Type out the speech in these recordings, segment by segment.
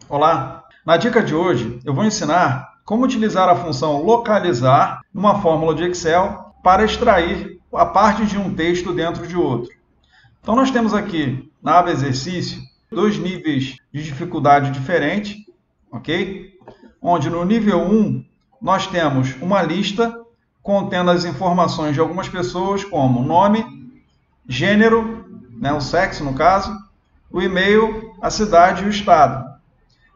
Olá! Na dica de hoje eu vou ensinar como utilizar a função localizar numa fórmula de Excel para extrair a parte de um texto dentro de outro. Então nós temos aqui na aba exercício dois níveis de dificuldade diferentes, ok? Onde no nível 1 nós temos uma lista contendo as informações de algumas pessoas como nome, gênero, o sexo no caso, o e-mail, a cidade e o estado.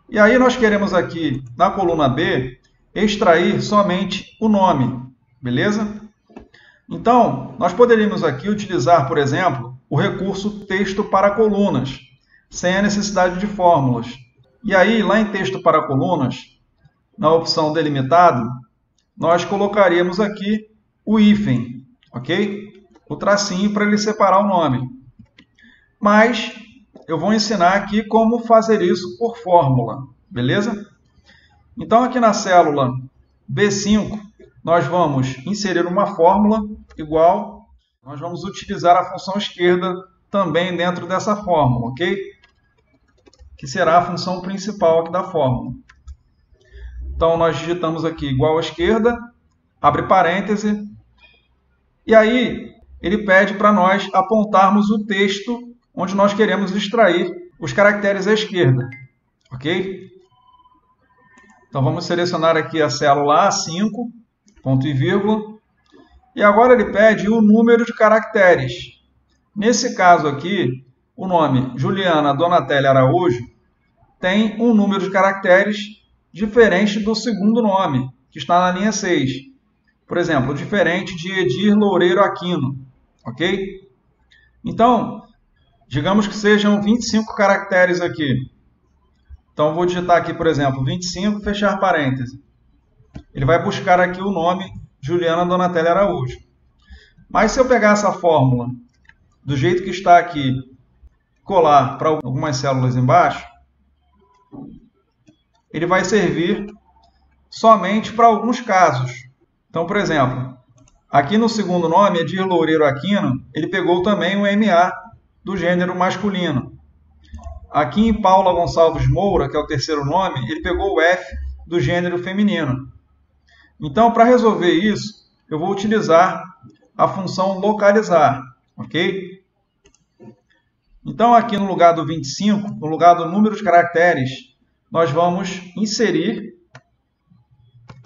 E aí nós queremos aqui, na coluna B, extrair somente o nome, beleza? Então, nós poderíamos aqui utilizar, por exemplo, o recurso texto para colunas, sem a necessidade de fórmulas. E aí, lá em texto para colunas, na opção delimitado, nós colocaríamos aqui o hífen, ok? O tracinho para ele separar o nome. Mas eu vou ensinar aqui como fazer isso por fórmula, beleza? Então, aqui na célula B5, nós vamos inserir uma fórmula igual, nós vamos utilizar a função esquerda também dentro dessa fórmula, ok? Que será a função principal aqui da fórmula. Então, nós digitamos aqui igual à esquerda, abre parêntese, e aí ele pede para nós apontarmos o texto onde nós queremos extrair os caracteres à esquerda, ok? Então vamos selecionar aqui a célula A5, ponto e vírgula, e agora ele pede o número de caracteres. Nesse caso aqui, o nome Juliana Donatelli Araújo tem um número de caracteres diferente do segundo nome, que está na linha 6. Por exemplo, diferente de Edir Loureiro Aquino, ok? Então, digamos que sejam 25 caracteres aqui. Então, vou digitar aqui, por exemplo, 25, fechar parêntese. Ele vai buscar aqui o nome Juliana Donatelli Araújo. Mas se eu pegar essa fórmula do jeito que está aqui, colar para algumas células embaixo, ele vai servir somente para alguns casos. Então, por exemplo, aqui no segundo nome, Edir Loureiro Aquino, ele pegou também o MA do gênero masculino. Aqui em Paula Gonçalves Moura, que é o terceiro nome, ele pegou o F do gênero feminino. Então, para resolver isso, eu vou utilizar a função localizar, ok? Então, aqui no lugar do 25, no lugar do número de caracteres, nós vamos inserir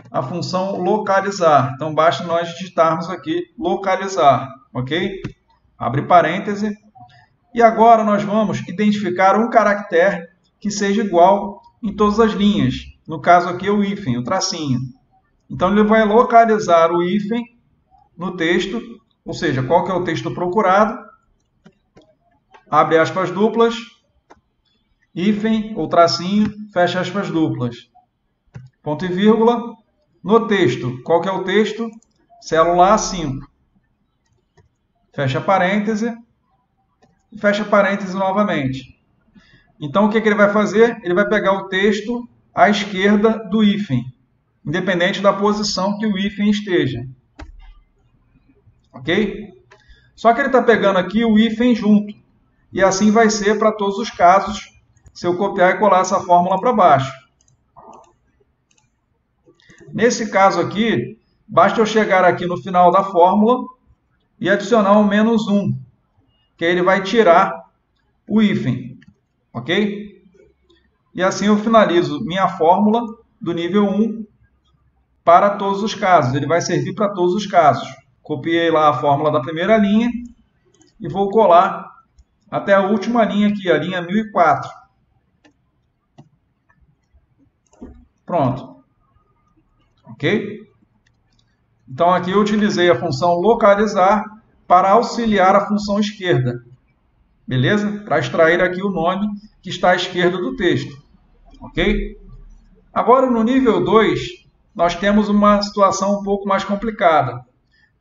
a função localizar. Então, basta nós digitarmos aqui localizar, ok? Abre parêntese. E agora nós vamos identificar um caractere que seja igual em todas as linhas. No caso aqui é o hífen, o tracinho. Então ele vai localizar o hífen no texto, ou seja, qual que é o texto procurado. Abre aspas duplas, hífen ou tracinho, fecha aspas duplas. Ponto e vírgula. No texto, qual que é o texto? Célula A5. Fecha parêntese. Fecha parênteses novamente. Então, o que ele vai fazer? Ele vai pegar o texto à esquerda do hífen, independente da posição que o hífen esteja. Ok? Só que ele está pegando aqui o hífen junto. E assim vai ser para todos os casos, se eu copiar e colar essa fórmula para baixo. Nesse caso aqui, basta eu chegar aqui no final da fórmula e adicionar um -1. Que aí ele vai tirar o hífen, ok? E assim eu finalizo minha fórmula do nível 1 para todos os casos. Ele vai servir para todos os casos. Copiei lá a fórmula da primeira linha e vou colar até a última linha aqui, a linha 1004. Pronto. Ok? Então aqui eu utilizei a função localizar para auxiliar a função esquerda, beleza? Para extrair aqui o nome que está à esquerda do texto, ok? Agora, no nível 2, nós temos uma situação um pouco mais complicada.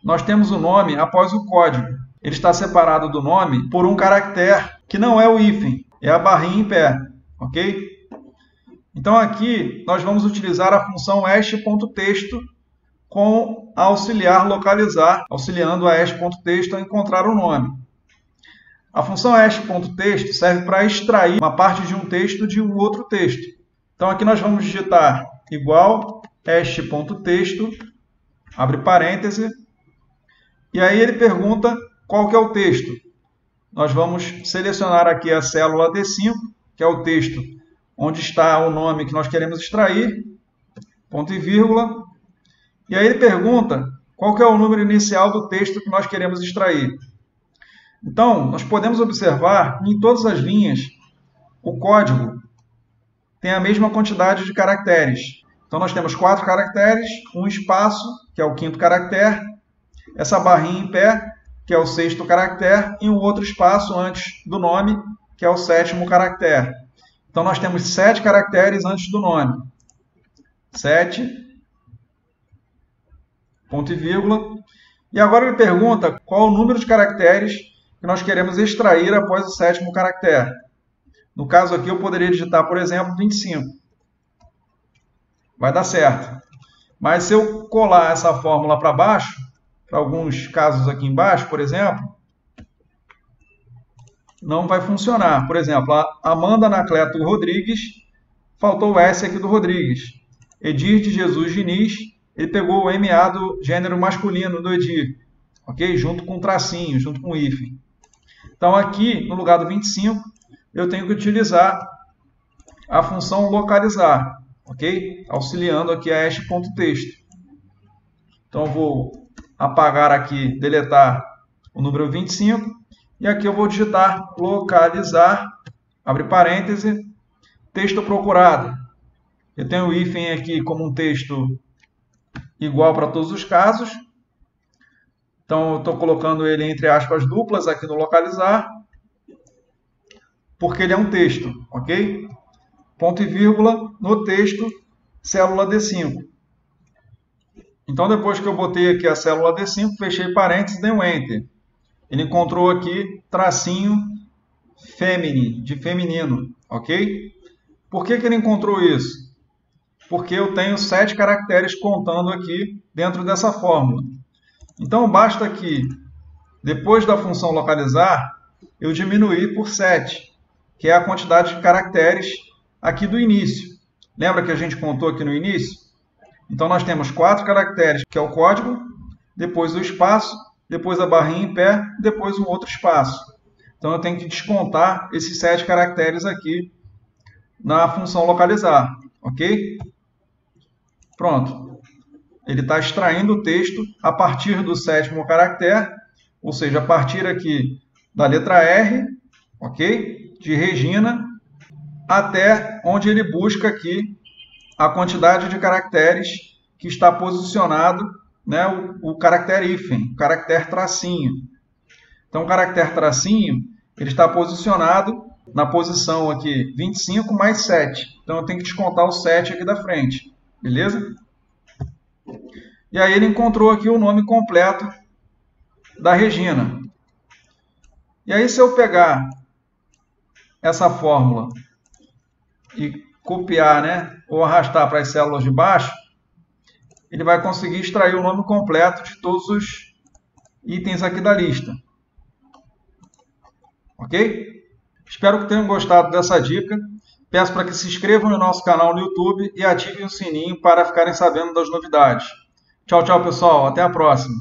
Nós temos o nome após o código. Ele está separado do nome por um caractere que não é o hífen, é a barrinha em pé, ok? Então, aqui, nós vamos utilizar a função hash.texto com a auxiliar localizar, auxiliando a hash.texto a encontrar o nome. A função hash.texto serve para extrair uma parte de um texto de um outro texto. Então aqui nós vamos digitar igual hash.texto, abre parêntese, e aí ele pergunta qual que é o texto. Nós vamos selecionar aqui a célula D5, que é o texto onde está o nome que nós queremos extrair, ponto e vírgula, e aí ele pergunta qual que é o número inicial do texto que nós queremos extrair. Então, nós podemos observar que em todas as linhas o código tem a mesma quantidade de caracteres. Então, nós temos 4 caracteres, um espaço, que é o 5º caractere, essa barrinha em pé, que é o 6º caractere, e um outro espaço antes do nome, que é o 7º caractere. Então, nós temos 7 caracteres antes do nome. 7, ponto e vírgula. E agora ele pergunta qual o número de caracteres que nós queremos extrair após o 7º caractere. No caso aqui, eu poderia digitar, por exemplo, 25. Vai dar certo. Mas se eu colar essa fórmula para baixo, para alguns casos aqui embaixo, por exemplo, não vai funcionar. Por exemplo, a Amanda Anacleto Rodrigues, faltou o S aqui do Rodrigues. Edir de Jesus Diniz, ele pegou o MA do gênero masculino do Edir, ok? Junto com o tracinho, junto com o hífen. Então aqui, no lugar do 25, eu tenho que utilizar a função localizar, ok? Auxiliando aqui a hash.texto. Então eu vou apagar aqui, deletar o número 25, e aqui eu vou digitar localizar, abre parêntese, texto procurado. Eu tenho o hífen aqui como um texto igual para todos os casos. Então eu estou colocando ele entre aspas duplas aqui no localizar, porque ele é um texto, ok? Ponto e vírgula no texto, célula D5. Então depois que eu botei aqui a célula D5, fechei parênteses e dei um Enter. Ele encontrou aqui tracinho feminine, de feminino, ok? Por que ele encontrou isso? Porque eu tenho 7 caracteres contando aqui dentro dessa fórmula. Então basta que, depois da função localizar, eu diminuir por 7, que é a quantidade de caracteres aqui do início. Lembra que a gente contou aqui no início? Então nós temos 4 caracteres, que é o código, depois o espaço, depois a barrinha em pé, depois um outro espaço. Então eu tenho que descontar esses 7 caracteres aqui na função localizar, ok? Pronto. Ele está extraindo o texto a partir do 7º caractere, ou seja, a partir aqui da letra R, ok? De Regina, até onde ele busca aqui a quantidade de caracteres que está posicionado, né, o caractere hífen, o caractere tracinho. Então, o caractere tracinho, ele está posicionado na posição aqui 25 mais 7. Então, eu tenho que descontar o 7 aqui da frente. Beleza? E aí ele encontrou aqui o nome completo da Regina. E aí se eu pegar essa fórmula e copiar, né, ou arrastar para as células de baixo, ele vai conseguir extrair o nome completo de todos os itens aqui da lista. Ok? Espero que tenham gostado dessa dica. Peço para que se inscrevam no nosso canal no YouTube e ativem o sininho para ficarem sabendo das novidades. Tchau, tchau, pessoal. Até a próxima.